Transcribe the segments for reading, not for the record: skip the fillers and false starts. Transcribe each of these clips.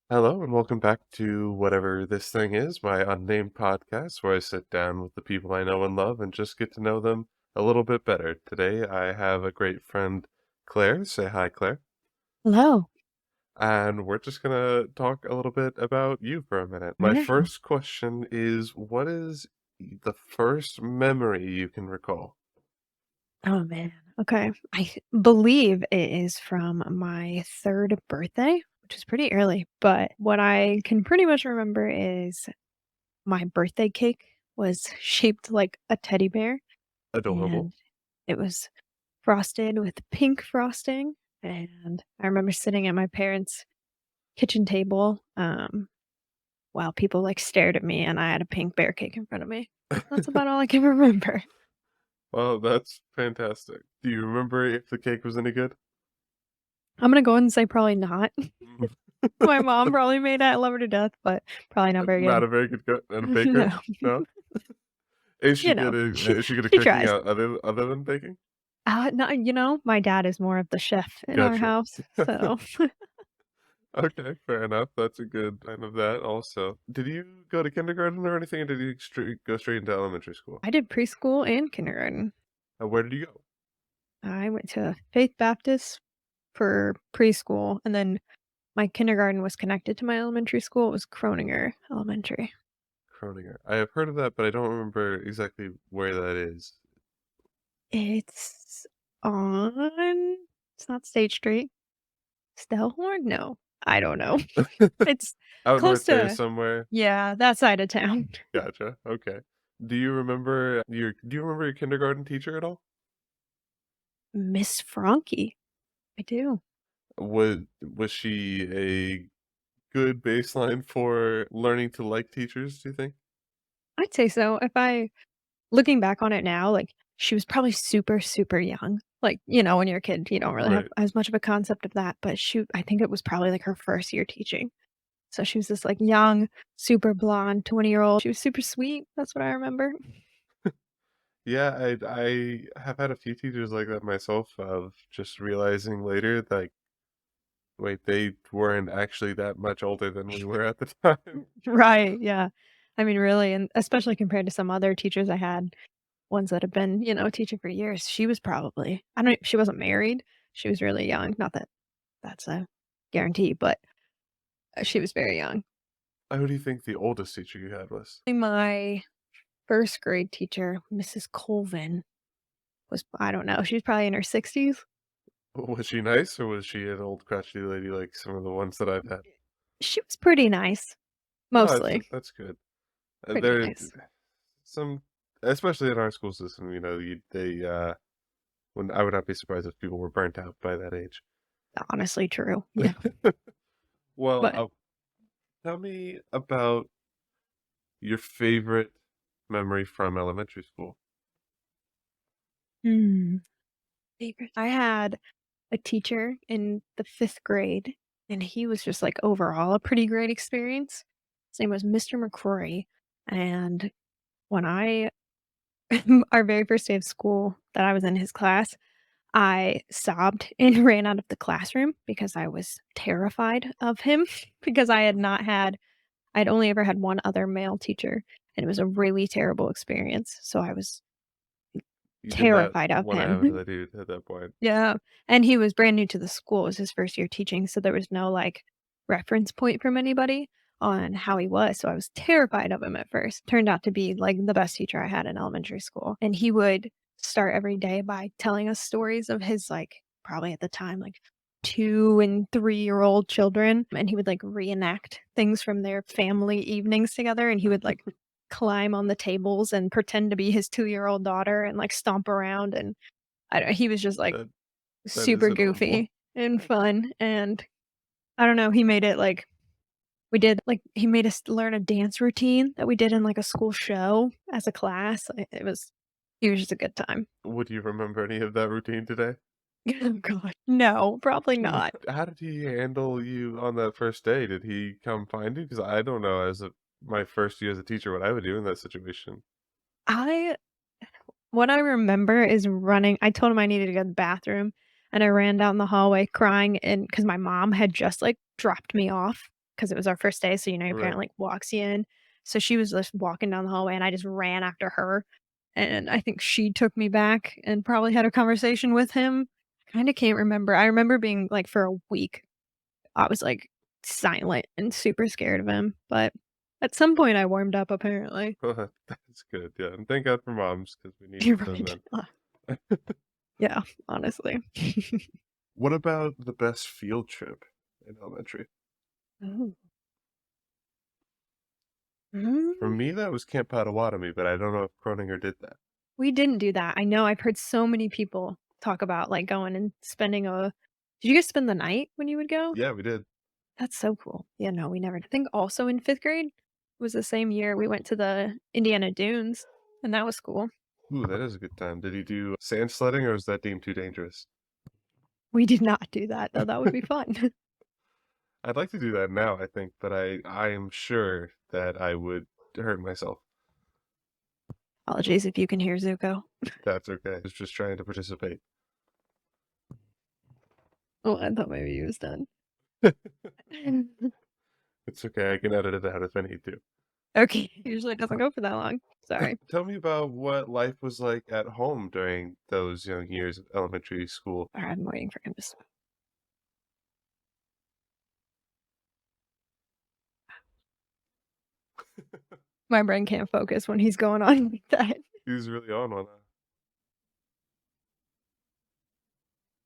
Hello and welcome back to whatever this thing is, my unnamed podcast where I sit down with the people I know and love and just get to know them a little bit better. Today I have a great friend, Claire. Say hi, Claire. Hello. And we're just gonna talk a little bit about you for a minute. My Wonderful. first question is, what is the first memory you can recall? Oh, man. Okay. believe it is from my 3rd birthday, which is pretty early, but what I can pretty much remember is my birthday cake was shaped like a teddy bear, Adorable. and it was frosted with pink frosting, and I remember sitting at my parents' kitchen table, while people, stared at me, and I had a pink bear cake in front of me. That's about all I can remember. Well, that's fantastic. Do you remember if the cake was any good? I'm gonna go ahead and say probably not. My mom probably made it, I love her to death, but probably not very Not good. a very good cook and a baker? No. No? Is she You good know, at she is she good at she cooking tries. other than baking? No, my dad is more of the chef in our Gotcha. house, so Okay, fair enough. That's a good kind of that also. Did you go to kindergarten or anything, or did you go straight into elementary school? I did preschool and kindergarten. Where did you go? I went to Faith Baptist for preschool, and then my kindergarten was connected to my elementary school. It was Croninger Elementary. Croninger. I have heard of that, but I don't remember exactly where that is. It's on it's not State Street. Stellhorn? No, I don't know. It's Out close north there to somewhere. yeah, that side of town. Gotcha. Okay. Do you remember your kindergarten teacher at all? Miss Frankie. I do. Was she a good baseline for learning to like teachers, do you think? I'd say so. If I looking back on it now, she was probably super, super young. When you're a kid, you don't really have Right. as much of a concept of that, but I think it was probably, her first year teaching. So she was this, young, super blonde 20-year-old. She was super sweet. That's what I remember. Yeah, I have had a few teachers like that myself, of just realizing later, like, wait, they weren't actually that much older than we were at the time. Right, yeah. I mean, really, and especially compared to some other teachers I had, ones that have been, teaching for years, she was probably I don't she wasn't married. She was really young. Not that that's a guarantee, but, she was very young. Who do you think the oldest teacher you had was? My 1st grade teacher, Mrs. Colvin, was I don't know, she was probably in her 60s. Was she nice, or was she an old crotchety lady like some of the ones that I've had? She was pretty nice, Oh, mostly. that's good. Pretty There nice. some, especially in our school system, when I would not be surprised if people were burnt out by that age. Honestly true, yeah. Well, But tell me about your favorite memory from elementary school. hmm, favorite I had a teacher in the 5th grade, and he was just, overall a pretty great experience. His name was Mr. McCrory, and when I our very first day of school that I was in his class, I sobbed and ran out of the classroom because I was terrified of him because I'd only ever had one other male teacher, and it was a really terrible experience, so I was You did not terrified of wanna have him. that dude at that point. Yeah, and he was brand new to the school, it was his 1st year teaching, so there was no, reference point from anybody on how he was, so I was terrified of him at first. Turned out to be, the best teacher I had in elementary school, and he would start every day by telling us stories of his, probably at the time, 2 and 3-year-old children, and he would, reenact things from their family evenings together, and he would, climb on the tables and pretend to be his 2-year-old daughter and, stomp around, and I don't he was just, That that is super adorable. goofy and fun, and I don't know, he made it, we did he made us learn a dance routine that we did in, a school show as a class. It was he was just a good time. Would you remember any of that routine today? Oh god. No, probably not. How did he handle you on that first day? Did he come find you? Because I don't know, as my first year as a teacher, what I would do in that situation. I What I remember is running I told him I needed to go to the bathroom, and I ran down the hallway crying and because my mom had just, dropped me off because it was our first day, so, your Right. parent, like, walks you in. So she was just walking down the hallway, and I just ran after her, and I think she took me back and probably had a conversation with him. Kinda can't remember. I remember being, like, for a week, I was, like, silent and super scared of him, but at some point I warmed up apparently. That's good, yeah, and thank God for moms because we need You're them right. then. Yeah, honestly. What about the best field trip in elementary? Oh. For Mm, me, that was Camp Potawatomi, but I don't know if Croninger did that. we didn't do that. I know I've heard so many people talk about, like, going and spending a did you guys spend the night when you would go? Yeah, we did. That's so cool. Yeah, no, we never I think also in 5th grade was the same year we went to the Indiana Dunes, and that was cool. Ooh, that is a good time. Did he do sand sledding, or is that deemed too dangerous? We did not do that, though, that would be fun. I'd like to do that now, I think, but I am sure that I would hurt myself. Apologies if you can hear Zuko. That's okay. I was just trying to participate. Oh, I thought maybe he was done. It's okay, I can edit it out if I need to. Okay, usually it doesn't go for that long. Sorry. Tell me about what life was like at home during those young years of elementary school. Alright, I'm waiting for him to stop. My brain can't focus when he's going on like that. He was really on one.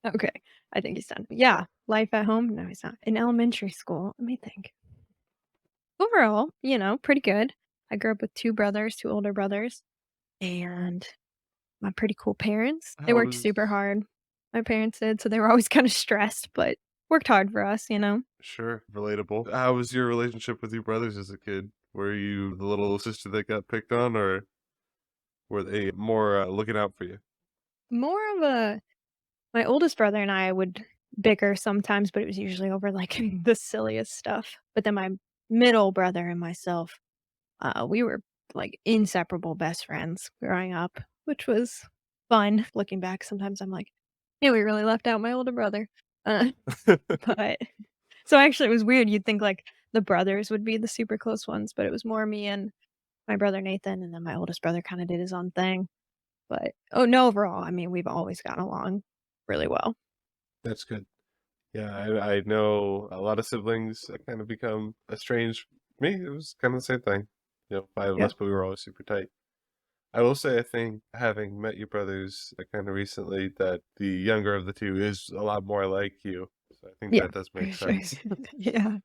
Okay, I think he's done. Yeah, life at home? No, he's not. In elementary school, let me think. Overall, pretty good. I grew up with 2 brothers, 2 older brothers, and my pretty cool parents. They How worked was super hard. My parents did, so they were always kinda stressed, but worked hard for us. sure, relatable. How was your relationship with your brothers as a kid? Were you the little sister that got picked on, or were they more looking out for you? More of a my oldest brother and I would bicker sometimes, but it was usually over, like, the silliest stuff. But then my middle brother and myself, we were, like, inseparable best friends growing up, which was fun. Looking back, sometimes I'm like, "Yeah, we really left out my older brother." Uh, but so actually, it was weird. You'd think, like, the brothers would be the super close ones, but it was more me and my brother Nathan, and then my oldest brother kinda did his own thing. But oh, no, overall, I mean, we've always gotten along really well. That's good. Yeah, I know a lot of siblings that kind of become estranged. Me, it was kind of the same thing. You know, five of Yeah. us, but we were always super tight. I will say, I think having met your brothers kind of recently, that the younger of the two is a lot more like you. So I think Yeah, that does for make sure. sense. Yeah.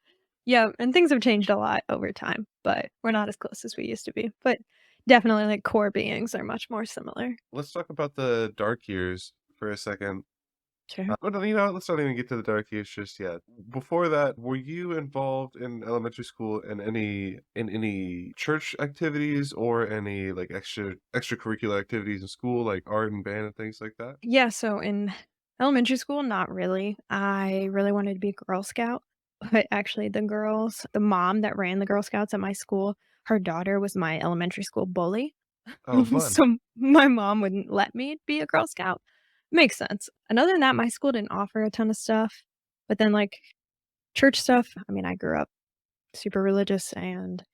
Yeah, and things have changed a lot over time, but we're not as close as we used to be, but definitely, like, core beings are much more similar. Let's talk about the dark years for a second. Sure. Well, no, you know what? Let's not even get to the dark years just yet. Before that, were you involved in elementary school in any church activities or any like extracurricular activities in school, like art and band and things like that? Yeah, so in elementary school, not really. I really wanted to be a Girl Scout, but actually the mom that ran the Girl Scouts at my school, her daughter was my elementary school bully. Oh, fun. So my mom wouldn't let me be a Girl Scout. Makes sense. And other than that, my school didn't offer a ton of stuff. But then, like, church stuff, I mean, I grew up super religious, and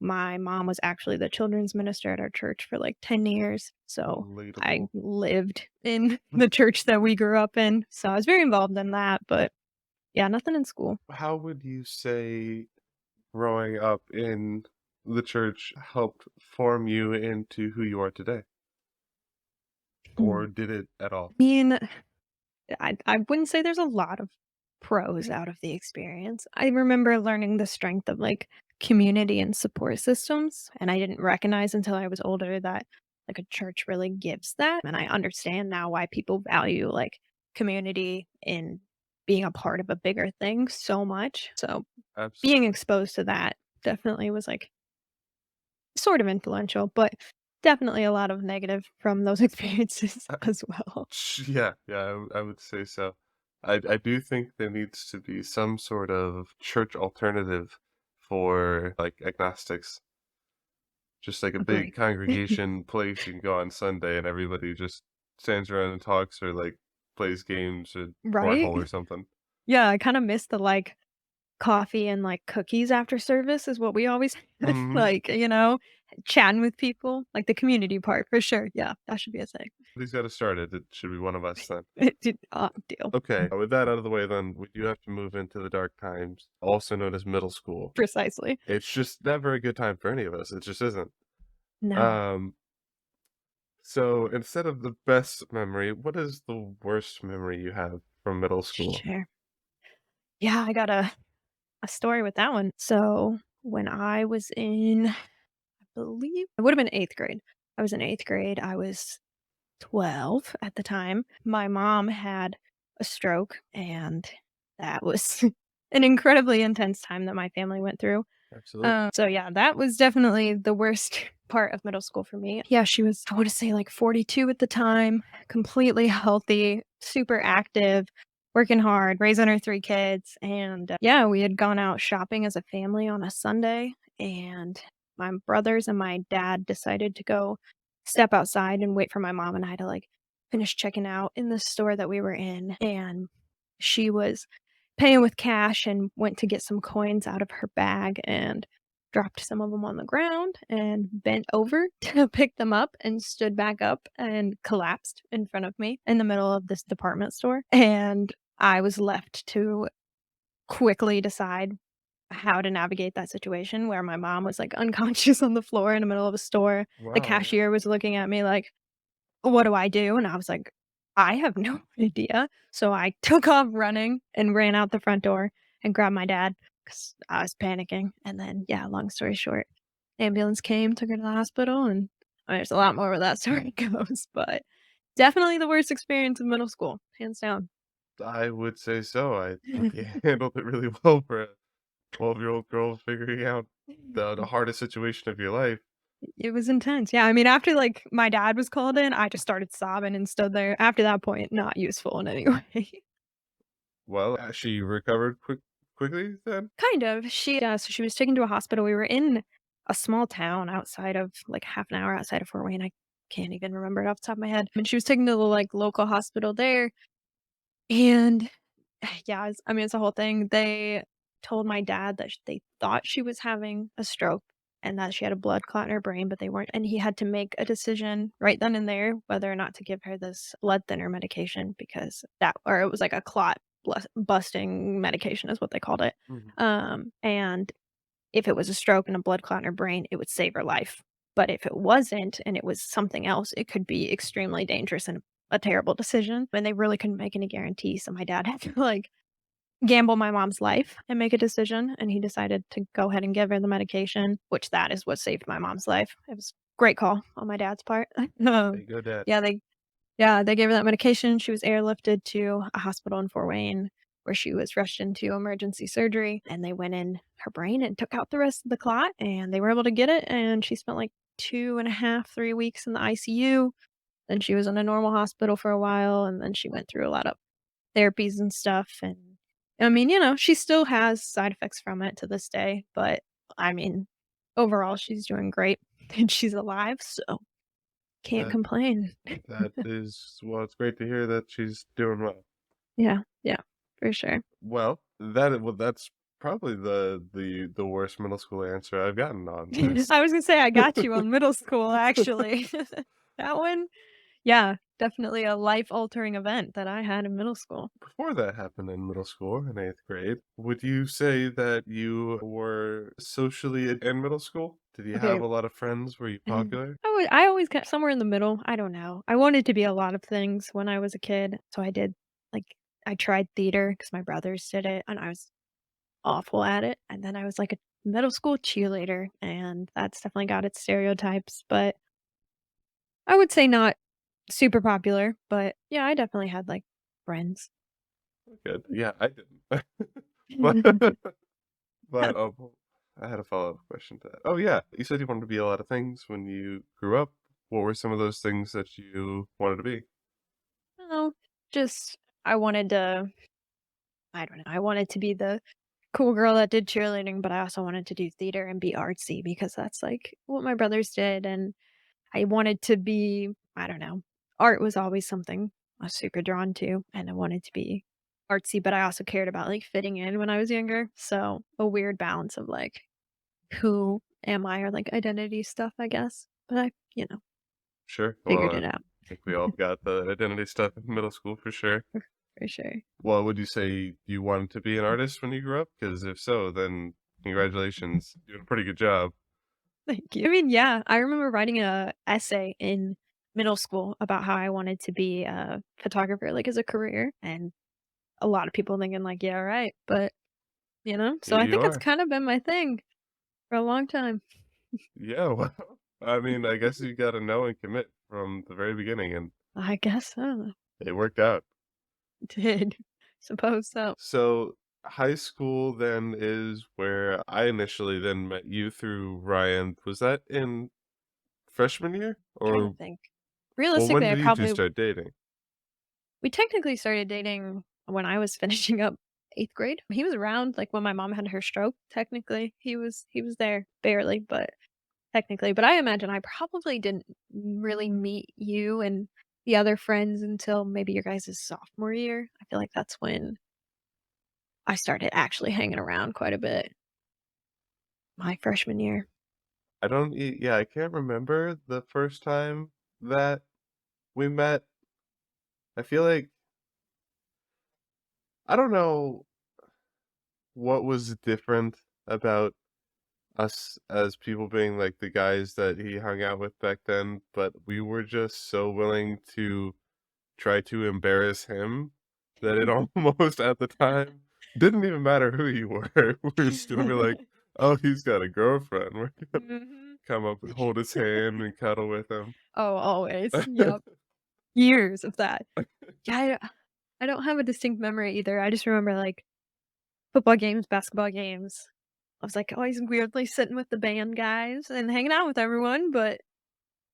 my mom was actually the children's minister at our church for like 10 years. So I Relatable. lived in the church that we grew up in. So I was very involved in that. But yeah, nothing in school. How would you say growing up in the church helped form you into who you are today? Mm. Or did it at all? I mean, I wouldn't say there's a lot of pros out of the experience. I remember learning the strength of, like, community and support systems, and I didn't recognize until I was older that, like, a church really gives that, and I understand now why people value, like, community and being a part of a bigger thing so much. So, being Absolutely. exposed to that definitely was, like, sort of influential, but definitely a lot of negative from those experiences as well. Yeah, yeah, I would say so. I do think there needs to be some sort of church alternative for like agnostics. Just like a big Agree. congregation place you can go on Sunday and everybody just stands around and talks or like plays games or Right? cornhole or something. Yeah, I kinda miss the, like, coffee and, like, cookies after service is what we always had, Mhm. like, chatting with people, like, the community part for sure, yeah, that should be a thing. He's got to start it. It should be one of us then. Deal. Okay, with that out of the way, then we do have to move into the dark times, also known as middle school. Precisely. It's just never a good time for any of us. It just isn't. No. Um, so instead of the best memory, what is the worst memory you have from middle school? Sure. Yeah, I got a story with that one. So, when I was in, I believe it would have been 8th grade. I was in 8th grade, I was 12 at the time. My mom had a stroke, and that was an incredibly intense time that my family went through. Absolutely. So yeah, that was definitely the worst part of middle school for me. Yeah, she was, I want to say like 42 at the time, completely healthy, super active, working hard, raising her 3 kids. And yeah, we had gone out shopping as a family on a Sunday, and my brothers and my dad decided to go step outside and wait for my mom and I to like finish checking out in the store that we were in. And she was paying with cash and went to get some coins out of her bag and dropped some of them on the ground and bent over to pick them up and stood back up and collapsed in front of me in the middle of this department store. And I was left to quickly decide how to navigate that situation where my mom was, like, unconscious on the floor in the middle of a store. The Wow, yeah. cashier was looking at me like, "What do I do?" And I was like, "I have no idea." So I took off running and ran out the front door and grabbed my dad because I was panicking, and then, yeah, long story short, ambulance came, took her to the hospital, and there's a lot more where that story goes, but definitely the worst experience in middle school, hands down. I would say so. I think you handled it really well for a 12-year-old girl figuring out the hardest situation of your life. It was intense, yeah, I mean, after, like, my dad was called in, I just started sobbing and stood there. After that point, not useful in any way. Well, she recovered quickly then? Kind of. So she was taken to a hospital. We were in a small town outside of like half an hour outside of Fort Wayne. I can't even remember it off the top of my head. And she was taken to the like local hospital there. And yeah, I mean, it's a whole thing. They told my dad that they thought she was having a stroke and that she had a blood clot in her brain, but they weren't. And he had to make a decision right then and there whether or not to give her this blood thinner medication because or it was like a clot busting medication, is what they called it. Mhm. And if it was a stroke and a blood clot in her brain, it would save her life. But if it wasn't and it was something else, it could be extremely dangerous and a terrible decision. And they really couldn't make any guarantees. So my dad had to like gamble my mom's life and make a decision. And he decided to go ahead and give her the medication, which that is what saved my mom's life. It was a great call on my dad's part. There you go, dad. Yeah, they gave her that medication. She was airlifted to a hospital in Fort Wayne where she was rushed into emergency surgery, and they went in her brain and took out the rest of the clot, and they were able to get it, and she spent, like, 2.5, 3 weeks in the ICU. Then she was in a normal hospital for a while, and then she went through a lot of therapies and stuff, and I mean, she still has side effects from it to this day, but, I mean, overall, she's doing great, and she's alive, so can't That complain. that is well, it's great to hear that she's doing well. Yeah, yeah, for sure. That's probably the worst middle school answer I've gotten on this. I was gonna say I got you on middle school, actually. That one, yeah, definitely a life-altering event that I had in middle school. Before that happened in middle school in 8th grade, would you say that you were socially in middle school? Did you have Okay. a lot of friends? Were you popular? I always got somewhere in the middle, I don't know. I wanted to be a lot of things when I was a kid, so like, I tried theater because my brothers did it, and I was awful at it, and then I was, like, a middle school cheerleader, and that's definitely got its stereotypes, but I would say not super popular, but yeah, I definitely had, like, friends. Good. Yeah, I didn't. But well, I had a follow-up question to that. Oh, yeah, you said you wanted to be a lot of things when you grew up. What were some of those things that you wanted to be? No, just I wanted to I don't know, I wanted to be the cool girl that did cheerleading, but I also wanted to do theater and be artsy because that's, like, what my brothers did, and I wanted to be I don't know, art was always something I was super drawn to, and I wanted to be artsy, but I also cared about, like, fitting in when I was younger, so a weird balance of, like, who am I or, like, identity stuff, I guess, but I, Sure. figured Well, it out I think we all got the identity stuff in middle school for sure. for for sure. Well, would you say you wanted to be an artist when you grew up? Because if so, then congratulations, you're doing a pretty good job. Thank you. I mean, yeah, I remember writing a essay in middle school about how I wanted to be a photographer, like, as a career, and a lot of people thinking, like, "Yeah, right," but, so Here I you think it's are. kind of been my thing for a long time. Yeah, well, I mean, I guess you gotta know and commit from the very beginning, and I guess so. it worked out. Did. Suppose so. So, high school then is where I initially then met you through Ryan. Was that in freshman year? Trying to Or, think. well, when Realistically, I did you 2 probably start dating? we technically started dating when I was finishing up 8th grade. He was around, like, when my mom had her stroke, technically. He was there, barely, but technically. But I imagine I probably didn't really meet you and the other friends until maybe your guys' sophomore year. I feel like that's when I started actually hanging around quite a bit, my freshman year. I don't yeah, I can't remember the first time that we met. I feel like I don't know what was different about us as people being, like, the guys that he hung out with back then, but we were just so willing to try to embarrass him that it almost at the time didn't even matter who you were. We were just gonna be like, "Oh, he's got a girlfriend." We're gonna Mhm. come up and hold his hand and cuddle with him. Oh, always. Yep. Years of that. Yeah, I don't have a distinct memory either. I just remember, like, football games, basketball games. I was, like, always weirdly sitting with the band guys and hanging out with everyone, but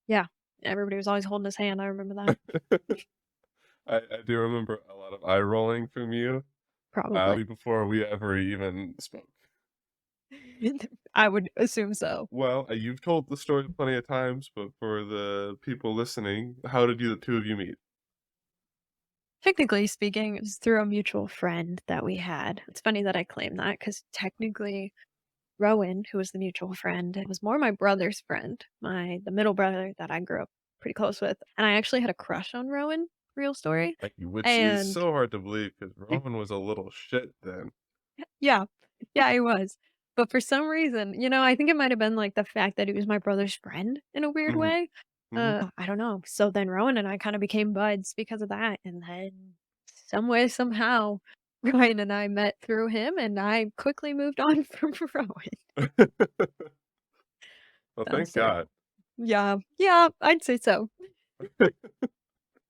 yeah, everybody was always holding his hand, I remember that. I do remember a lot of eye rolling from you, Probably. before we ever even spoke. I would assume so. Well, you've told the story plenty of times, but for the people listening, how did you the 2 of you meet? Technically speaking, it was through a mutual friend that we had. It's funny that I claim that because technically Rowan, who was the mutual friend, was more my brother's friend, the middle brother that I grew up pretty close with, and I actually had a crush on Rowan, real story, Which is and so hard to believe because Roman was a little shit then. yeah, yeah, he was, but for some reason, I think it might have been, like, the fact that he was my brother's friend in a weird Mhm, way, mhm. I don't know, so then Rowan and I kinda became buds because of that, and then some way, somehow, Ryan and I met through him, and I quickly moved on from Rowan. Well, thank That's it. God. Yeah, yeah, I'd say so.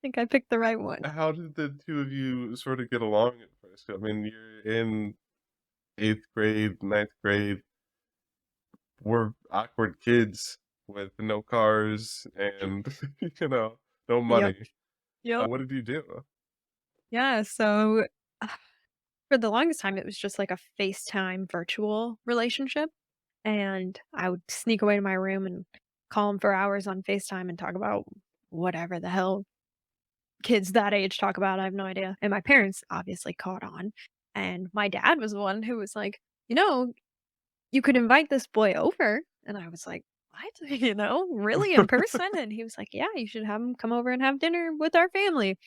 Think I picked the right one. How did the 2 of you sort of get along at first? I mean, you're in 8th grade, ninth grade, we're awkward kids with no cars and, you know, no Yep, money. yep. What did you do? Yeah, so, for the longest time, it was just like a FaceTime virtual relationship, and I would sneak away to my room and call him for hours on FaceTime and talk about whatever the hell kids that age talk about, I have no idea, and my parents obviously caught on, and my dad was the one who was like, "You know, you could invite this boy over," and I was like, "What? Really, in person?" And he was like, "Yeah, you should have him come over and have dinner with our family."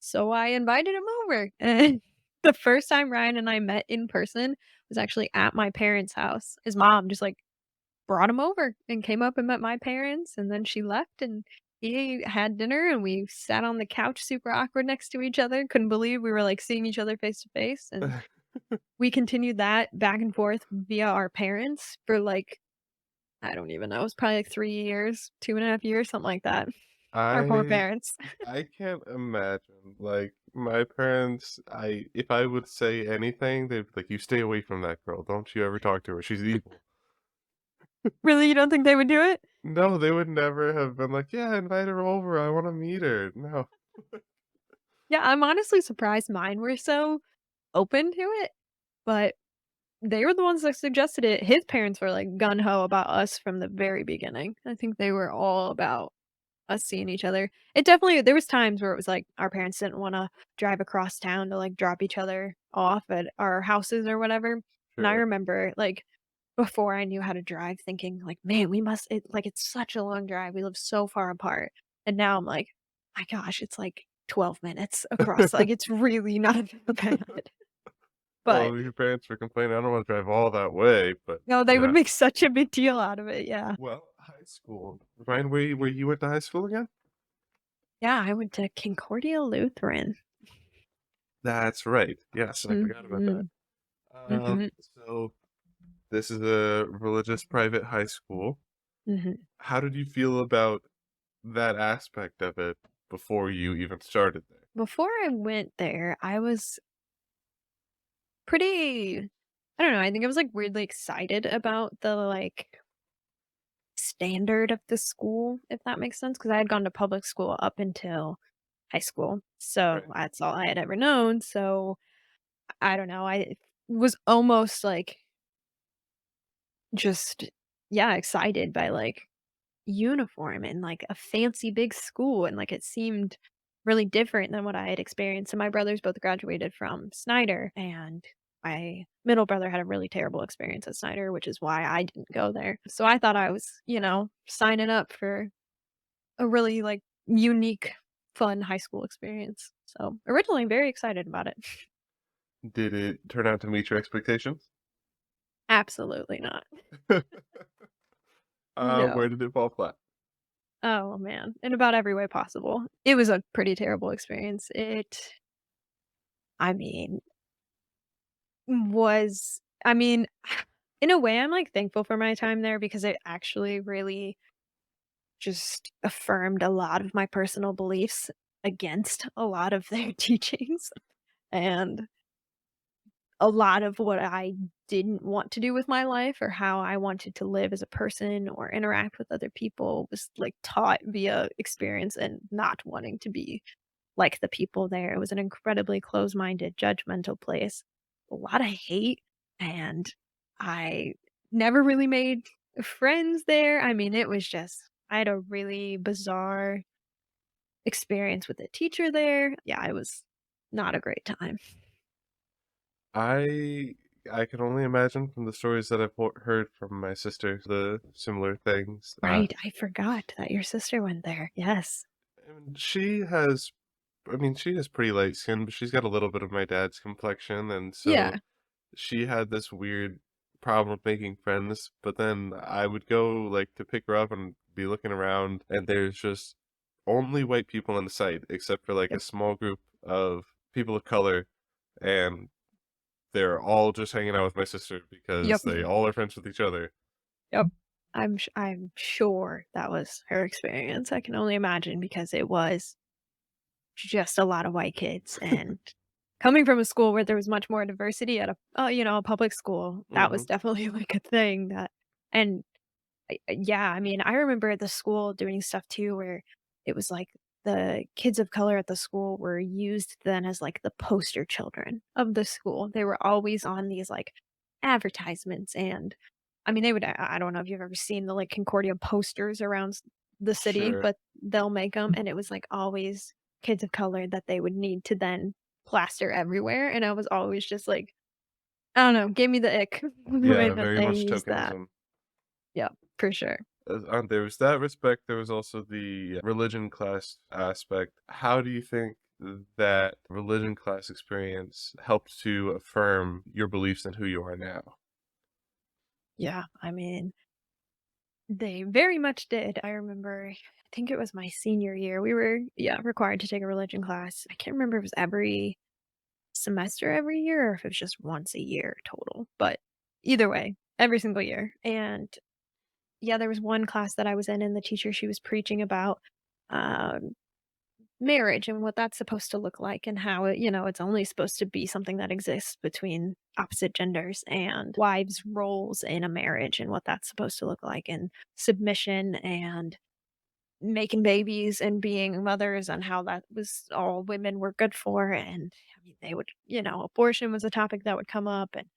So I invited him over, and the first time Ryan and I met in person was actually at my parents' house. His mom just, like, brought him over and came up and met my parents, and then she left, and he had dinner, and we sat on the couch super awkward next to each other, couldn't believe we were, like, seeing each other face to face, and we continued that back and forth via our parents for, like, I don't even know, it was probably, like, 3 years, 2.5 years, something like that. Our poor I parents. I can't imagine, like, my parents, if I would say anything, they'd be like, "You stay away from that girl, don't you ever talk to her, she's evil." Really, you don't think they would do it? No, they would never have been like, "Yeah, invite her over, I wanna meet her." No. Yeah, I'm honestly surprised mine were so open to it, but they were the ones that suggested it. His parents were, like, gun ho about us from the very beginning. I think they were all about us seeing each other. It definitely there was times where it was like our parents didn't wanna drive across town to, like, drop each other off at our houses or whatever, and I Sure. remember, like, before I knew how to drive thinking like, "Man, we must" it's such a long drive, we live so far apart, and now I'm like, "My gosh, it's like 12 minutes across," like, it's really not that bad. But, Well, your parents were complaining, "I don't wanna drive all that way," but no, they would yeah. make such a big deal out of it, yeah. Well, high school. Remind where you went to high school again? Yeah, I went to Concordia Lutheran. That's right. Yes, I forgot about that. Mhm. Mhm. So this is a religious private high school. Mhm. How did you feel about that aspect of it before you even started there? Before I went there, I was pretty I don't know, I think I was, like, weirdly excited about the, like, standard of the school, if that makes sense, because I had gone to public school up until high school, so Right. that's all I had ever known, so I don't know, I was almost, like, just yeah, excited by, like, uniform and, like, a fancy big school, and, like, it seemed really different than what I had experienced, and my brothers both graduated from Snyder, and my middle brother had a really terrible experience at Snyder, which is why I didn't go there. So I thought I was, signing up for a really, like, unique, fun high school experience. So, originally very excited about it. Did it turn out to meet your expectations? Absolutely not. Where No. did it fall flat? Oh, man, in about every way possible. It was a pretty terrible experience. I mean Was I mean, in a way, I'm, like, thankful for my time there because it actually really just affirmed a lot of my personal beliefs against a lot of their teachings, and a lot of what I didn't want to do with my life or how I wanted to live as a person or interact with other people was, like, taught via experience and not wanting to be like the people there. It was an incredibly close-minded, judgmental place. A lot of hate, and I never really made friends there. I mean, it was just I had a really bizarre experience with a teacher there. Yeah, it was not a great time. I I can only imagine from the stories that I've heard from my sister the similar things. Right, I forgot that your sister went there. Yes. And she has, I mean, she has pretty light skin, but she's got a little bit of my dad's complexion, and so Yeah. she had this weird problem with making friends. But then I would go like to pick her up and be looking around, and there's just only white people in the sight, except for like a Yep. small group of people of color, and they're all just hanging out with my sister because Yep. they all are friends with each other. Yep. I'm sure that was her experience. I can only imagine because it was just a lot of white kids, and coming from a school where there was much more diversity at a public school, that was Mhm. definitely, like, a thing that and, yeah, I mean, I remember at the school doing stuff too where it was, like, the kids of color at the school were used then as, like, the poster children of the school. They were always on these, like, advertisements, and, I mean, they would I don't know if you've ever seen the, like, Concordia posters around the city, Sure. but they'll make them, and it was, like, always kids of color that they would need to then plaster everywhere, and I was always just like, I don't know, gave me the ick the way Yeah, that very they much used that. tokenism. Yeah, for sure. There was that respect. There was also the religion class aspect. How do you think that religion class experience helped to affirm your beliefs and who you are now? Yeah, I mean, they very much did. I remember, I think it was my senior year, we were, yeah, required to take a religion class. I can't remember if it was every semester every year or if it was just once a year total, but either way, every single year, and yeah, there was one class that I was in, and the teacher, she was preaching about, um, marriage and what that's supposed to look like and how it's only supposed to be something that exists between opposite genders and wives' roles in a marriage and what that's supposed to look like and submission and making babies and being mothers and how that was all women were good for, and, I mean, they would abortion was a topic that would come up, and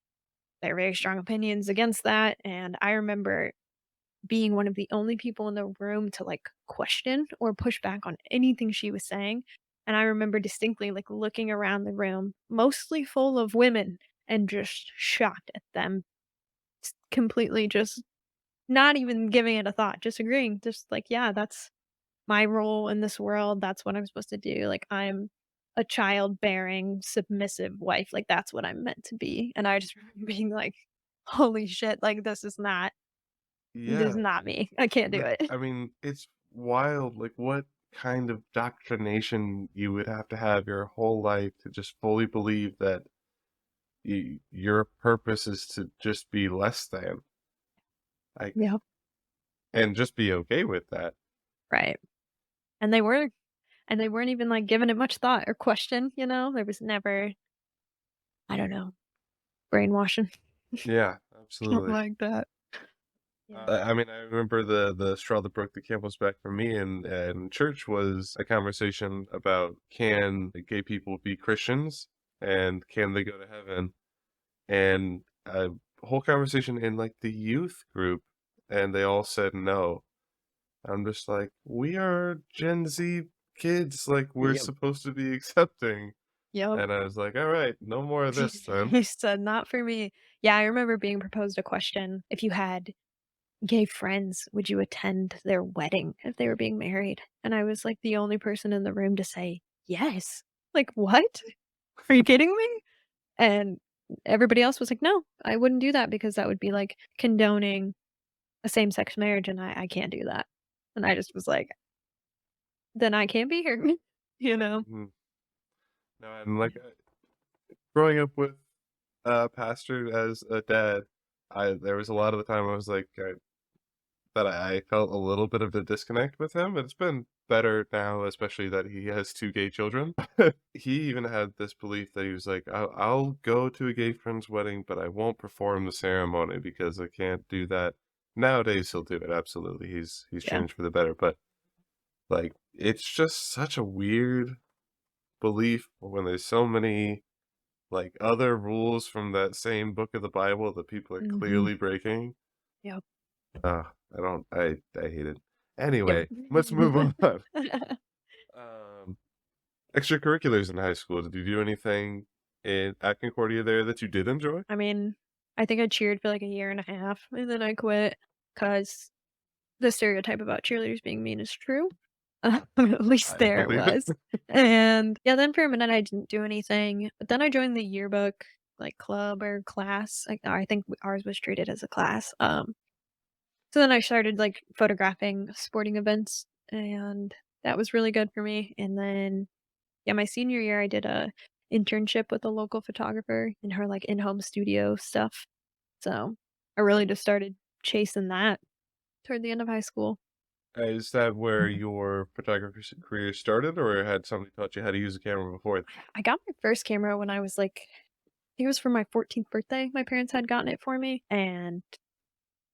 there are very strong opinions against that, and I remember being one of the only people in the room to, like, question or push back on anything she was saying, and I remember distinctly, like, looking around the room, mostly full of women, and just shocked at them, completely just not even giving it a thought, just agreeing, just like, "Yeah, that's my role in this world, that's what I'm supposed to do, like, I'm a childbearing, submissive wife, like, that's what I'm meant to be," and I just remember being like, "Holy shit, like, this is Yeah. not me, I can't do Like, it." I mean, it's wild, like, what kind of doctrination you would have to have your whole life to just fully believe that your purpose is to just be less than, like, Yep, and just be okay with that. right, and they weren't even, like, giving it much thought or question, you know? There was never, I don't know, brainwashing, Yeah, something absolutely. like that. Yeah. I mean, I remember the straw that broke the camel's back for me in church was a conversation about can gay people be Christians and can they go to heaven? And a whole conversation in like the youth group, and they all said no. I'm just like, we are Gen Z kids, like we're Yep. supposed to be accepting. Yep. And I was like, all right, no more of this then. He said, "Not for me." Yeah, I remember being proposed a question, if you had gay friends, would you attend their wedding if they were being married? And I was, like, the only person in the room to say, "Yes." Like, "What? Are you kidding me?" And everybody else was like, "No, I wouldn't do that because that would be, like, condoning a same-sex marriage, and I can't do that." And I just was like, "Then I can't be here." You know? Mhm. No, and like growing up with a pastor as a dad, I there was a lot of the time I was like, that I felt a little bit of a disconnect with him. It's been better now, especially that he has 2 gay children. He even had this belief that he was like, I'll go to a gay friend's wedding, but I won't perform the ceremony because I can't do that." Nowadays, he'll do it, absolutely. He's Yeah. changed for the better, but, like, it's just such a weird belief when there's so many, like, other rules from that same book of the Bible that people are Mhm. clearly breaking. Yep. I hate it. Yep. Anyway, let's move on. Um, Extracurriculars in high school. Did you do anything at Concordia there that you did enjoy? I mean, I think I cheered for, like, a year and a half, and then I quit because the stereotype about cheerleaders being mean is true. At least I there it believe it. was. And, yeah, then for a minute, I didn't do anything, but then I joined the yearbook, like, club or class. I think ours was treated as a class, so then I started, like, photographing sporting events, and that was really good for me, and then, yeah, my senior year, I did a internship with a local photographer in her, like, in-home studio stuff. So, I really just started chasing that toward the end of high school. Is that where your photography career started, or had somebody taught you how to use a camera before? I got my first camera when I was, like, I think it was for my 14th birthday, my parents had gotten it for me, and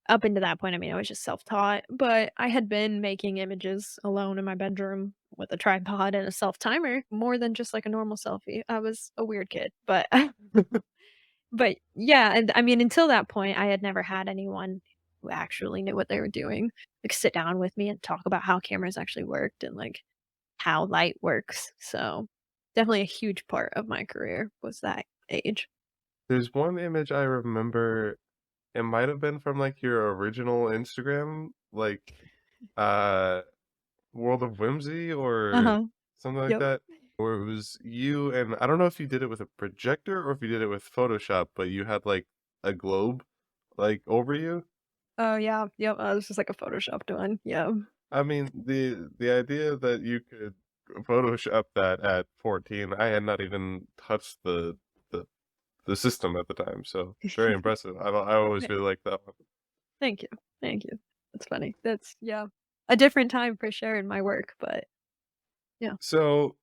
up until that point, I mean, I was just self-taught, but I had been making images alone in my bedroom with a tripod and a self-timer more than just, like, a normal selfie. I was a weird kid, but but yeah, and I mean, until that point, I had never had anyone who actually knew what they were doing, like, sit down with me and talk about how cameras actually worked and, like, how light works, so definitely a huge part of my career was that age. There's one image I remember. It might have been from like your original Instagram, like uh World of Whimsy or Uh-huh. something like Yep. that, where it was you and I don't know if you did it with a projector or if you did it with Photoshop, but you had like a globe like over you. Oh, yeah, yep, it was just like a photoshopped one, yeah. I mean, the idea that you could Photoshop that at 14, I had not even touched the the system at the time, so very impressive. I always Th really liked that one. thank you, thank you. That's funny. That's yeah, a different time for sure in my work, but yeah. So,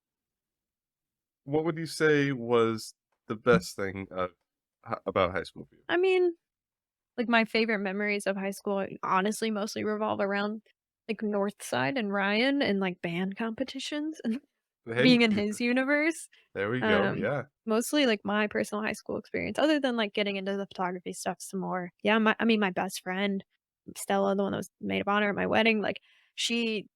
what would you say was the best thing about high school for you? I mean, like, my favorite memories of high school, honestly, mostly revolve around, like, North Side and Ryan and, like, band competitions and Hey, being in his universe. there we go. Um, Yeah. Mostly, like, my personal high school experience, other than, like, getting into the photography stuff some more. Yeah, my I mean, my best friend Stella, the one that was maid of honor at my wedding, like, she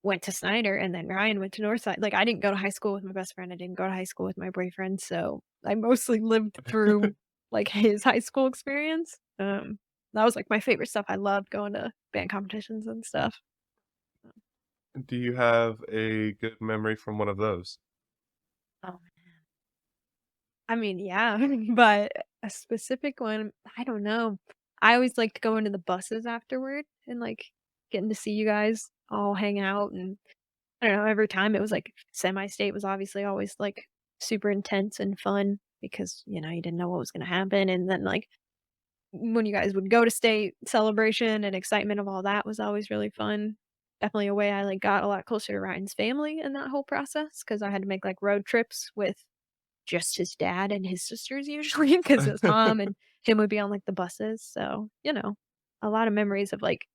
went to Snyder, and then Ryan went to Northside. Like, I didn't go to high school with my best friend, I didn't go to high school with my boyfriend, so I mostly lived through, like, his high school experience. That was, like, my favorite stuff. I loved going to band competitions and stuff. Do you have a good memory from one of those? Oh, I mean, yeah, but a specific one, I don't know. I always liked going to the buses afterward and, like, getting to see you guys all hang out, and I don't know, every time it was, like, semi-state was obviously always, like, super intense and fun because, you didn't know what was gonna happen, and then, like, when you guys would go to state, celebration and excitement of all that was always really fun. Definitely a way I, like, got a lot closer to Ryan's family in that whole process because I had to make, like, road trips with just his dad and his sisters usually because his mom and him would be on, like, the buses, so, a lot of memories of, like,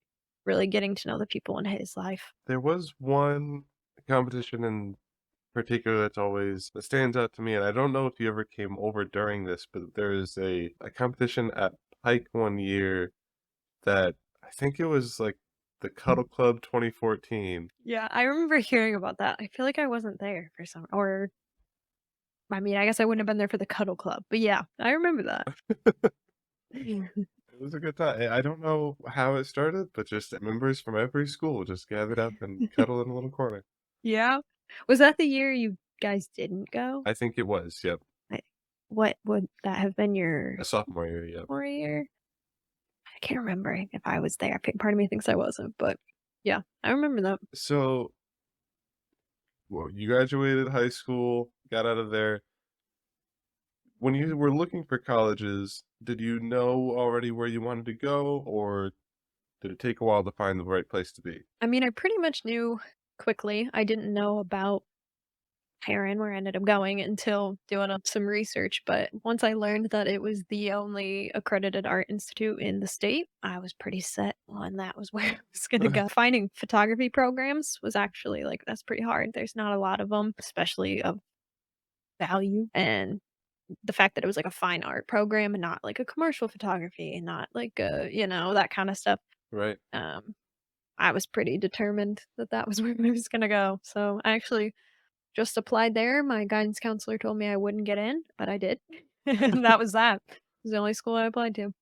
really getting to know the people in his life. There was one competition in particular that stands out to me, and I don't know if you ever came over during this, but there is a competition at Pike one year that I think it was like the Cuddle Club 2014. Yeah, I remember hearing about that. I feel like I wasn't there for some or I mean, I guess I wouldn't have been there for the cuddle club, but yeah, I remember that. It was a good time. I don't know how it started, but just members from every school just gathered up and cuddled in a little corner. Yeah. Was that the year you guys didn't go? I think it was, yep. I what would that have been your A sophomore year, yep. sophomore year? I can't remember if I was there. Part of me thinks I wasn't, but yeah, I remember that. So, well, you graduated high school, got out of there. When you were looking for colleges, did you know already where you wanted to go, or did it take a while to find the right place to be? I mean, I pretty much knew quickly. I didn't know about Heron, where I ended up going until doing up some research, but once I learned that it was the only accredited art institute in the state, I was pretty set on that was where I was gonna go. Finding photography programs was actually, like, that's pretty hard. There's not a lot of them, especially of value, and the fact that it was, like, a fine art program and not, like, a commercial photography and not, like, that kinda stuff, Right. um, I was pretty determined that that was where I was gonna go, so I actually just applied there. My guidance counselor told me I wouldn't get in, but I did. And that was that. It was the only school I applied to.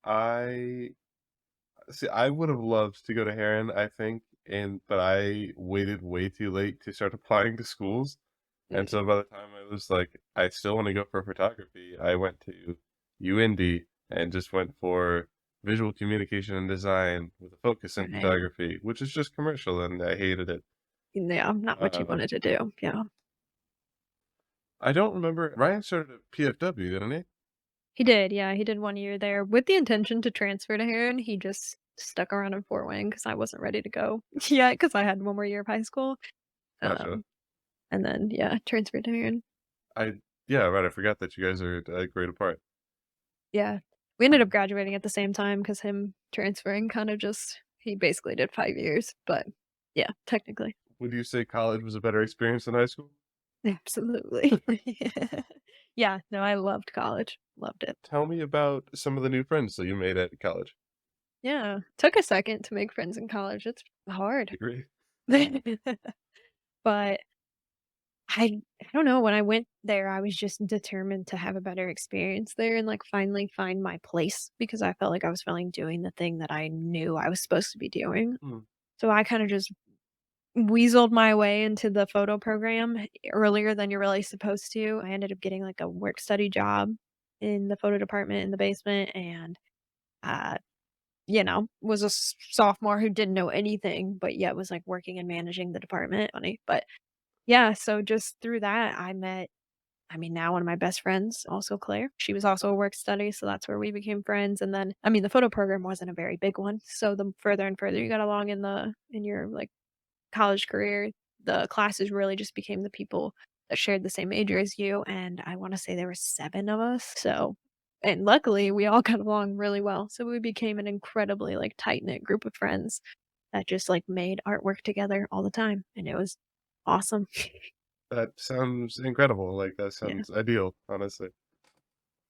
I see. I would have loved to go to Heron, I think, but I waited way too late to start applying to schools. And Mm, so by the time I was like, I still want to go for photography, I went to UIndy and just went for visual communication and design with a focus in right. photography, which is just commercial, and I hated it. Yeah, not what you Um, wanted to do. Yeah. I don't remember. Ryan started at PFW, didn't he? He did, yeah, he did 1 year there with the intention to transfer to Heron. He just stuck around in Fort Wayne because I wasn't ready to go yet because I had 1 more year of high school. Gotcha. Um, and then, yeah, transferred to Heron. I Yeah, right. I forgot that you guys are a grade apart. Yeah. We ended up graduating at the same time because him transferring kind of just he basically did 5 years, but yeah, technically. Would you say college was a better experience than high school? Absolutely. Yeah, no, I loved college, loved it. Tell me about some of the new friends that you made at college. Yeah, took a second to make friends in college, it's hard. Agree. But I don't know, when I went there, I was just determined to have a better experience there and, like, finally find my place because I felt like I was finally doing the thing that I knew I was supposed to be doing. Hmm. So I kinda just weaseled my way into the photo program earlier than you're really supposed to. I ended up getting, like, a work study job in the photo department in the basement and, uh, was a sophomore who didn't know anything, but yet was, like, working and managing the department. Funny, but yeah, so just through that, now one of my best friends, also Claire. She was also a work study, so that's where we became friends, and then the photo program wasn't a very big one, so the further and further you got along in your, like, college career, the classes really just became the people that shared the same major as you, and I wanna say there were 7 of us, so and luckily, we all got along really well, so we became an incredibly, like, tight-knit group of friends that just, like, made artwork together all the time, and it was awesome. That sounds incredible. Like, that Yeah. sounds ideal, honestly.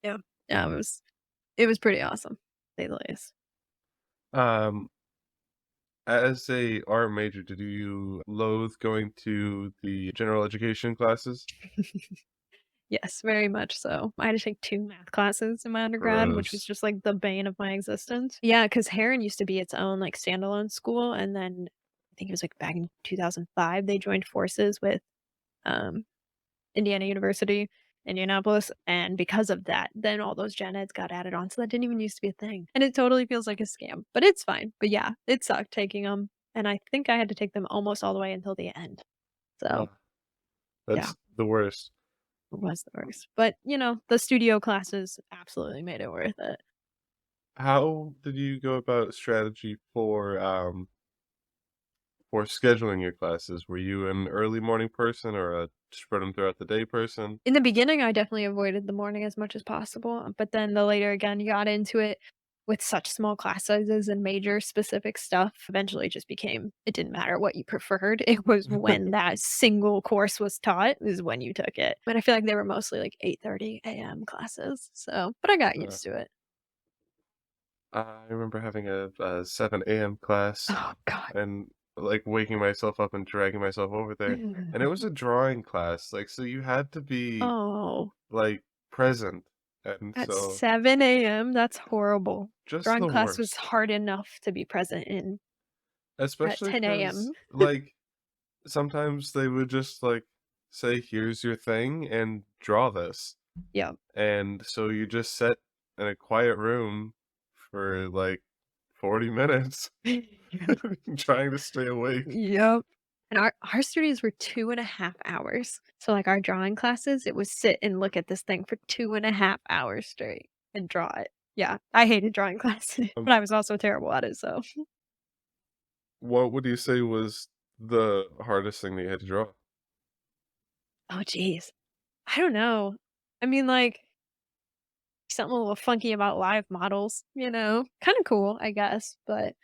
Yeah. Yeah, it was pretty awesome, to say the least. As a art major, did you loathe going to the general education classes? Yes, very much so. I had to take 2 math classes in my undergrad, which was Gross. just, like, the bane of my existence. Yeah, because Heron used to be its own, like, standalone school, and then I think it was, like, back in 2005, they joined forces with, um, Indiana University, Indianapolis, and because of that, then all those gen eds got added on, so that didn't even used to be a thing, and it totally feels like a scam, but it's fine. But yeah, it sucked taking them, and I think I had to take them almost all the way until the end. So, Ugh, yeah. that's the worst. It was the worst. But, the studio classes absolutely made it worth it. How did you go about strategy for scheduling your classes? Were you an early morning person or a spread them throughout the day person? In the beginning, I definitely avoided the morning as much as possible, but then the later again you got into it with such small class sizes and major specific stuff, eventually it just became it didn't matter what you preferred. It was when that single course was taught is when you took it. And I feel like they were mostly like 8:30 AM classes. So, but I got Uh, used to it. I remember having a 7 a.m. class Oh god. and like waking myself up and dragging myself over there. And it was a drawing class. Like, so you had to be Oh. like present. And At so 7 AM? That's horrible. just Drawing the class was worst. hard enough to be present in at Especially 10 because, AM. like, sometimes they would just like say, here's your thing and draw this. Yeah. And so you just sit in a quiet room for like 40 minutes trying to stay awake. Yep. And our studies were 2.5 hours. So, like, our drawing classes, it was sit and look at this thing for 2.5 hours straight and draw it. Yeah, I hated drawing classes, Um, but I was also terrible at it, so what would you say was the hardest thing that you had to draw? oh, geez. I don't know. I mean, like, something a little funky about live models, Kinda cool, I guess, but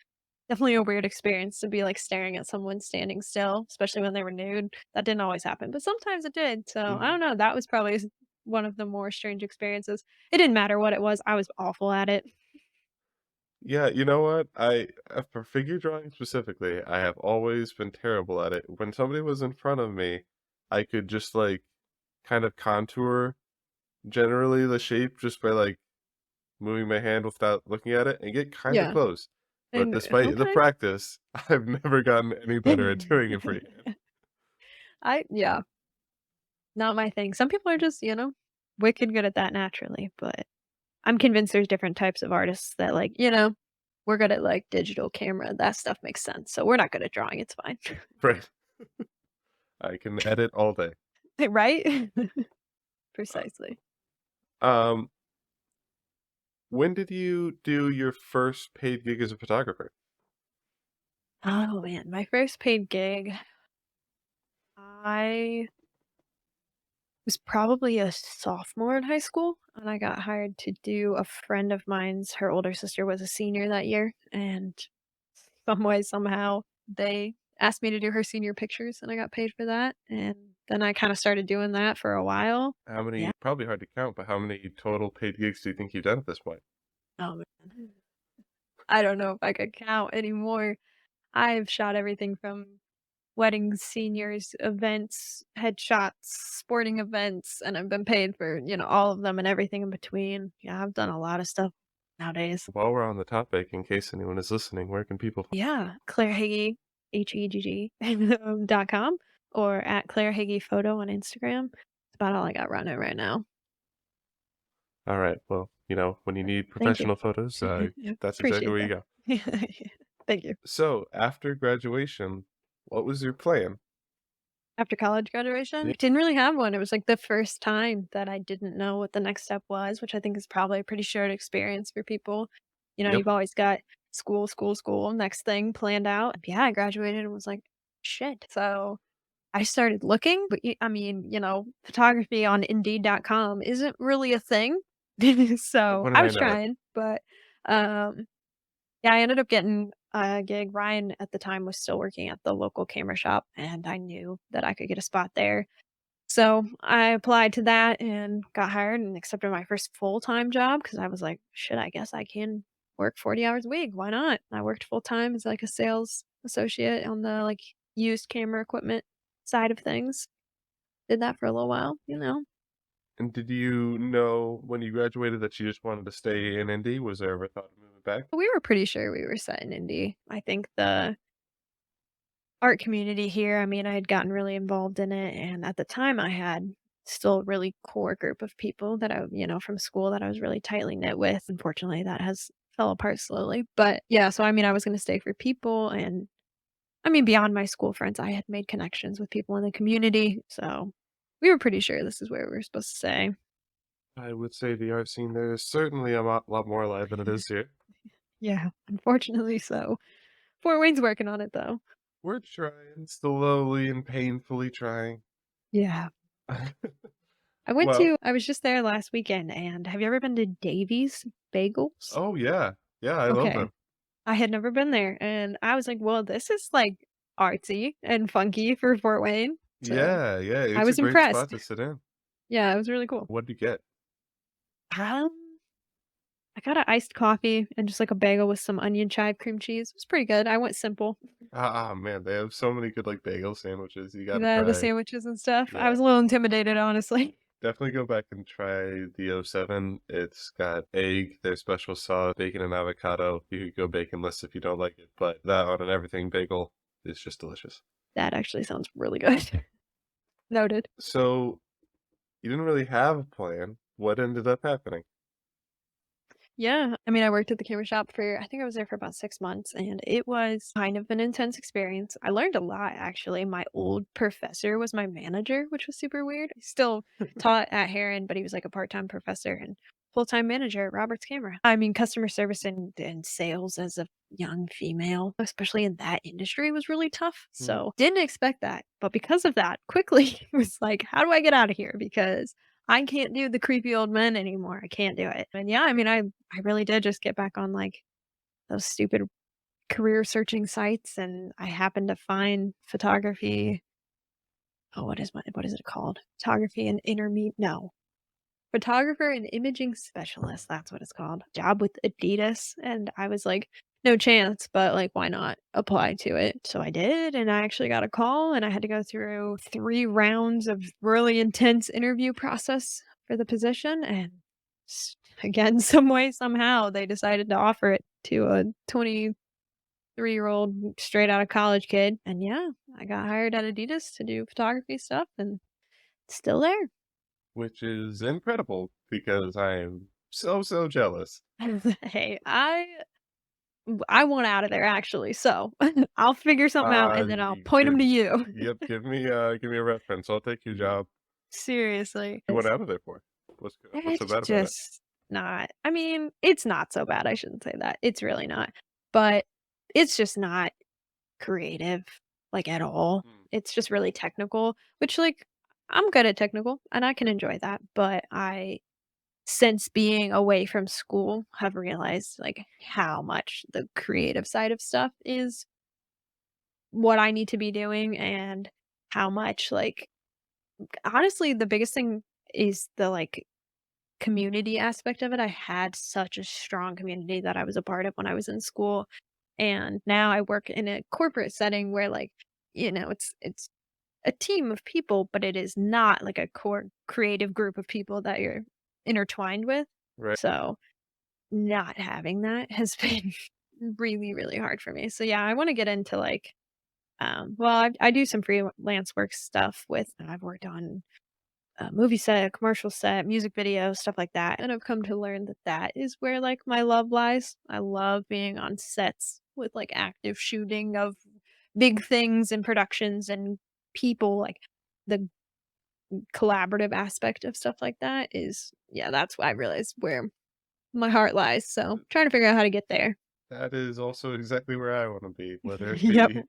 definitely a weird experience to be, like, staring at someone standing still, especially when they were nude. That didn't always happen, but sometimes it did, so I Mhm. don't know, that was probably one of the more strange experiences. It didn't matter what it was, I was awful at it. Yeah, you know what? For figure drawing specifically, I have always been terrible at it. When somebody was in front of me, I could just like kind of contour generally the shape just by like moving my hand without looking at it and get kind of Yeah, close. But and despite the okay. practice, I've never gotten any better at doing it freehand. Yeah, not my thing. Some people are just, wicked good at that naturally, but I'm convinced there's different types of artists that, like, we're good at, like, digital camera, that stuff makes sense, so we're not good at drawing, it's fine. Right. I can edit all day. Right? Uh, Precisely. Um, when did you do your first paid gig as a photographer? Oh, man, my first paid gig, I was probably a sophomore in high school, and I got hired to do a friend of mine's her older sister was a senior that year, and some way, somehow, they asked me to do her senior pictures, and I got paid for that, and then I kinda started doing that for a while. How Yeah. many, probably hard to count, but how many total paid gigs do you think you've done at this point? Oh, man. I don't know if I could count anymore. I've shot everything from weddings, seniors, events, headshots, sporting events, and I've been paid for, all of them and everything in between. Yeah, I've done a lot of stuff nowadays. While we're on the topic, in case anyone is listening, where can people Yeah, Claire Hagee, Hegg, .com or at Claire Hagee Photo on Instagram. That's about all I got running right now. All right. Well, when you need Thank you. professional photos, Yeah, that's exactly appreciate where you that. go. Yeah, thank you. So, after graduation, what was your plan? After college graduation, Yeah. didn't really have one. It was, like, the first time that I didn't know what the next step was, which I think is probably a pretty shared experience for people. Yep. You've always got school, school, school, next thing planned out. Yeah, I graduated and was like, "Shit." So, I started looking, but I mean, photography on Indeed.com isn't really a thing. So, What did I I was know? trying, but, um yeah, I ended up getting a gig. Ryan at the time was still working at the local camera shop, and I knew that I could get a spot there. So I applied to that and got hired and accepted my first full-time job because I was like, shit, I guess I can work 40 hours a week. Why not? I worked full time as like a sales associate on the, like, used camera equipment side of things. Did that for a little while, you know? And did you know when you graduated that you just wanted to stay in Indy? Was there ever thought of moving back? We were pretty sure we were set in indie. I think the art community here, I mean, I had gotten really involved in it, and at the time, I had still a really core group of people that from school that I was really tightly knit with. Unfortunately, that has fell apart slowly, but yeah, so I mean, I was gonna stay for people, and I mean, beyond my school friends, I had made connections with people in the community, so we were pretty sure this is where we were supposed to stay. I would say the art scene there is certainly a lot more alive than it is here. Yeah, unfortunately so. Fort Wayne's working on it, though. We're trying, slowly and painfully trying. Yeah. Well, I was just there last weekend, and have you ever been to Davies Bagels? oh yeah, yeah, I love Okay. them. I had never been there, and I was like, "Well, this is, like, artsy and funky for Fort Wayne." So, Yeah, yeah, I it's a was great spot impressed. to sit in. Yeah, it was really cool. What'd you get? Um, I got an iced coffee and just, like, a bagel with some onion chive cream cheese. It was pretty good. I went simple. Man, they have so many good, like, bagel sandwiches you gotta The try. sandwiches and stuff. I Yeah, was a little intimidated, honestly. definitely go back and try the O7. It's got egg, their special sauce, bacon and avocado. You could go baconless if you don't like it, but that on an everything bagel is just delicious. That actually sounds really good. Noted. So, you didn't really have a plan. What ended up happening? Yeah, I mean, I worked at the camera shop for I think I was there for about 6 months, and it was kind of an intense experience. I learned a lot, actually. My old professor was my manager, which was super weird. He still taught at Heron, but he was like a part-time professor and full-time manager at Roberts Camera. I mean, customer service and sales as a young female, especially in that industry, was really tough. Mm, So didn't expect that. But because of that, quickly was like, how do I get out of here? Because I can't do the creepy old men anymore. I can't do it. And yeah, I mean, I really did just get back on like those stupid career searching sites, and I happened to find photography. Oh, what is it called? Photography and intermediate no. Photographer and imaging specialist, that's what it's called. Job with Adidas, and I was like, no chance, but like why not apply to it? So I did, and I actually got a call, and I had to go through 3 rounds of really intense interview process for the position, and again, some way somehow they decided to offer it to a 23-year-old straight out of college kid. And yeah, I got hired at Adidas to do photography stuff, and still there. which is incredible because I am so, so jealous. Hey, I want out of there actually, so I'll figure something out and then I'll point them to you. Yep, give me a reference. I'll take your job. Seriously, You went out of there for? What's so it's bad about it? just not I mean, it's not so bad, I shouldn't say that, it's really not, but it's just not creative, like, at all. Mm, It's just really technical, which, like, I'm good at technical, and I can enjoy that, but since being away from school, have realized, like, how much the creative side of stuff is what I need to be doing and how much, like honestly, the biggest thing is the, like, community aspect of it. I had such a strong community that I was a part of when I was in school, and now I work in a corporate setting where, like, it's a team of people, but it is not like a core creative group of people that you're intertwined with. right. So, not having that has been really, really hard for me. So, yeah, I wanna get into, like, well, I do some freelance work stuff with I've worked on a movie set, a commercial set, music video, stuff like that, and I've come to learn that that is where, like, my love lies. I love being on sets with, like, active shooting of big things and productions and people, like, the collaborative aspect of stuff like that is yeah, that's why I realized where my heart lies, so trying to figure out how to get there. That is also exactly where I wanna be, whether it Yep. be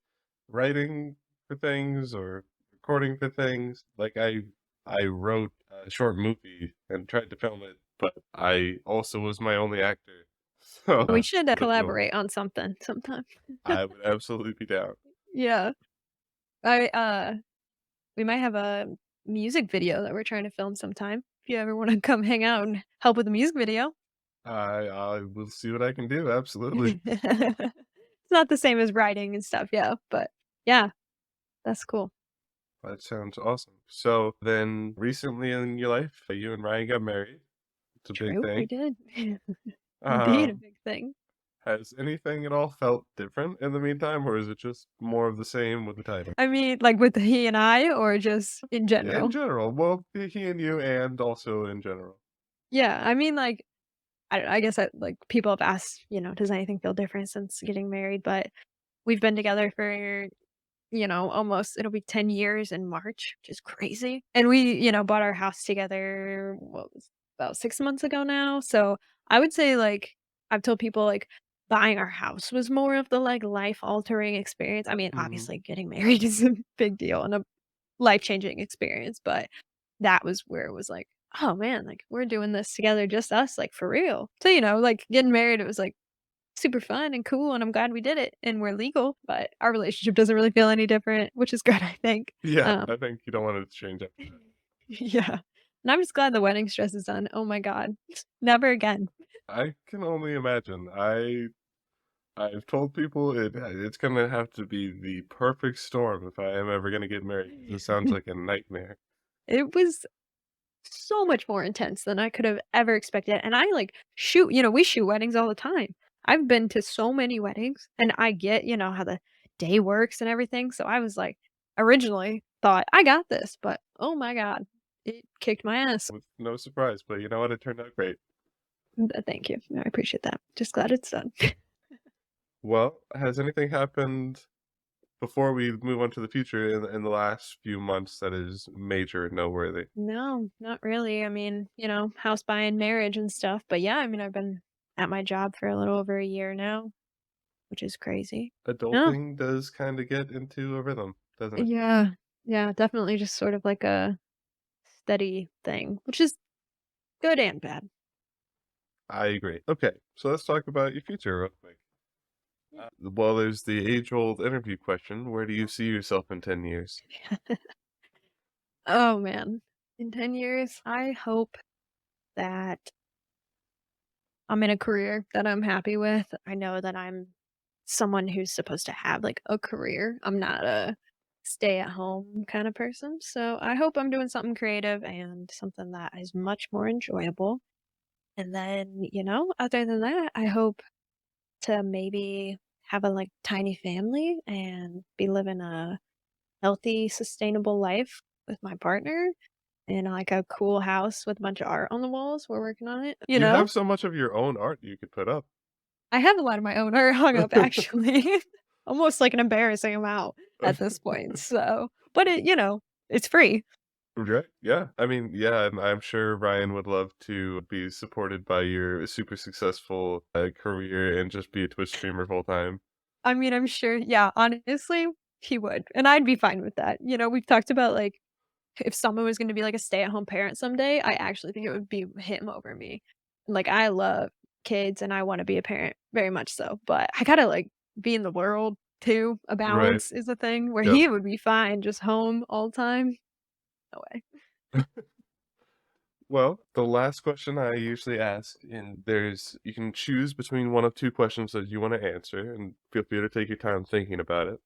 writing for things or recording for things. Like, I wrote a short movie and tried to film it, but I also was my only actor. So, We should, but no, collaborate on something sometime. I would absolutely be down. Yeah. I, we might have a music video that we're trying to film sometime. If you ever wanna come hang out and help with the music video. I will see what I can do, absolutely. Sounds not the same as writing and stuff, yeah, but yeah, that's cool. That sounds awesome. So then recently in your life, you and Ryan got married. It's a big True, we thing. did. Indeed, a Um, big thing. has anything at all felt different in the meantime, or is it just more of the same with the title? I mean, like, with he and I or just in In general? general, well, he and you, and also in general. Yeah, I mean, like, I don't know, I guess that, like, people have asked, "Does anything feel different since getting married?" But we've been together for, almost it'll be 10 years in March, which is crazy, and we, bought our house together, what was about 6 months ago now, so I would say, like, I've told people, like, buying our house was more of the, like, life-altering experience. I mean, Mhm. obviously, getting married is a big deal and a life-changing experience, but that was where it was like, "Oh, man, like, we're doing this together, just us, like, for real." So, like, getting married, it was, like, super fun and cool, and I'm glad we did it, and we're legal, but our relationship doesn't really feel any different, which is good, I think. Yeah, Um, I think you don't want it to change after that. yeah, and I'm just glad the wedding stress is done. Oh my god. Never again. I can only imagine. I've told people it's gonna have to be the perfect storm if I am ever gonna get married. This sounds like a nightmare. It was so much more intense than I could have ever expected, and I, like, we shoot weddings all the time. I've been to so many weddings, and I get, how the day works and everything, so I was, like, originally thought, "I got this," but oh my god, it kicked my ass. With no surprise, but you know what? It turned out great. Thank you. I appreciate that. Just glad it's done. Well, has anything happened before we move on to the future in the last few months that is major and noteworthy? No, not really. I mean, house buying, marriage and stuff, but yeah, I mean, I've been at my job for a little over a year now, which is crazy. No. Adulting does kind of get into a rhythm, doesn't it? Yeah. Yeah, definitely just sort of like a steady thing, which is good and bad. I agree. Okay, so let's talk about your future real quick. Well, there's the age-old interview question. Where do you see yourself in 10 years? Oh man. In 10 years, I hope that I'm in a career that I'm happy with. I know that I'm someone who's supposed to have like a career. I'm not a stay at home kind of person. So I hope I'm doing something creative and something that is much more enjoyable. And then, other than that, I hope to maybe have a like tiny family and be living a healthy, sustainable life with my partner in like a cool house with a bunch of art on the walls. We're working on it, you You know? have so much of your own art you could put up. I have a lot of my own art hung up actually. Almost like an embarrassing amount at this point, so but it's free. Right, yeah. I mean, yeah, and I'm sure Ryan would love to be supported by your super successful, career and just be a Twitch streamer full time. I mean, I'm sure yeah, honestly, he would, and I'd be fine with that. We've talked about, like, if someone was gonna be, like, a stay-at-home parent someday, I actually think it would be him over me. Like, I love kids, and I wanna be a parent very much so, but I gotta, like, be in the world too. A Right, balance is a thing where yep. he would be fine just home all the time. No way. Well, the last question I usually ask, and you can choose between one of 2 questions that you wanna answer, and feel free to take your time thinking about it,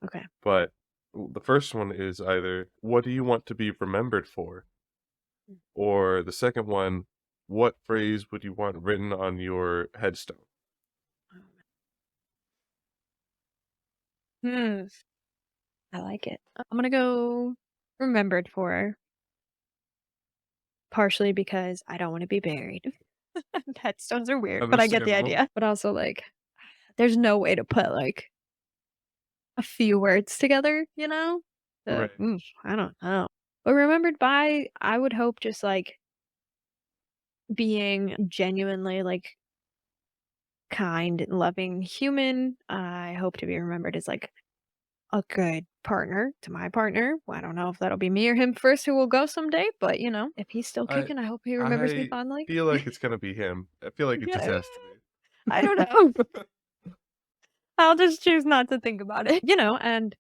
Okay. but the first one is either, "What do you want to be remembered for?" Or the second one, "What phrase would you want written on your headstone?" Hmm, I like it. I'm gonna go remembered for, partially because I don't wanna be buried. Headstones are weird, but I get the Understandable. idea. But also, like, there's no way to put, like, a few words together, you know? Right. I don't know. But remembered by, I would hope just, like, being genuinely, like, kind and loving human. I hope to be remembered as, like, a good partner to my partner. Well, I don't know if that'll be me or him first who will go someday, but, if he's still I kicking, I hope he remembers me I fondly. feel like it's gonna be him. I feel like it just Yeah, has to I don't know. be. I'll just choose not to think about it, and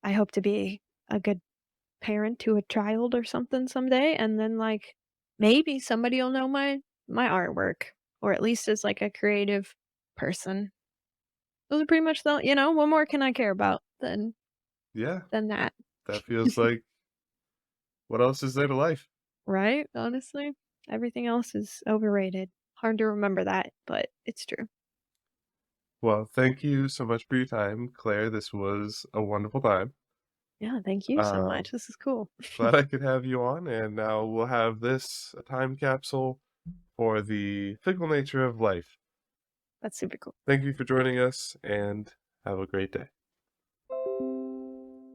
I hope to be a good parent to a child or something someday, and then, like, maybe somebody will know my artwork, or at least as, like, a creative person. Those are pretty much the what more can I care about Yeah, than that, that feels like what else is there to life? right? Honestly, everything else is overrated. Hard to remember that, but it's true. Well, thank you so much for your time, Claire. This was a wonderful time. Yeah, thank you so Um, much. This is cool. Glad I could have you on, and now we'll have this a time capsule for the fickle nature of life. That's super cool. Thank you for joining us, and have a great day.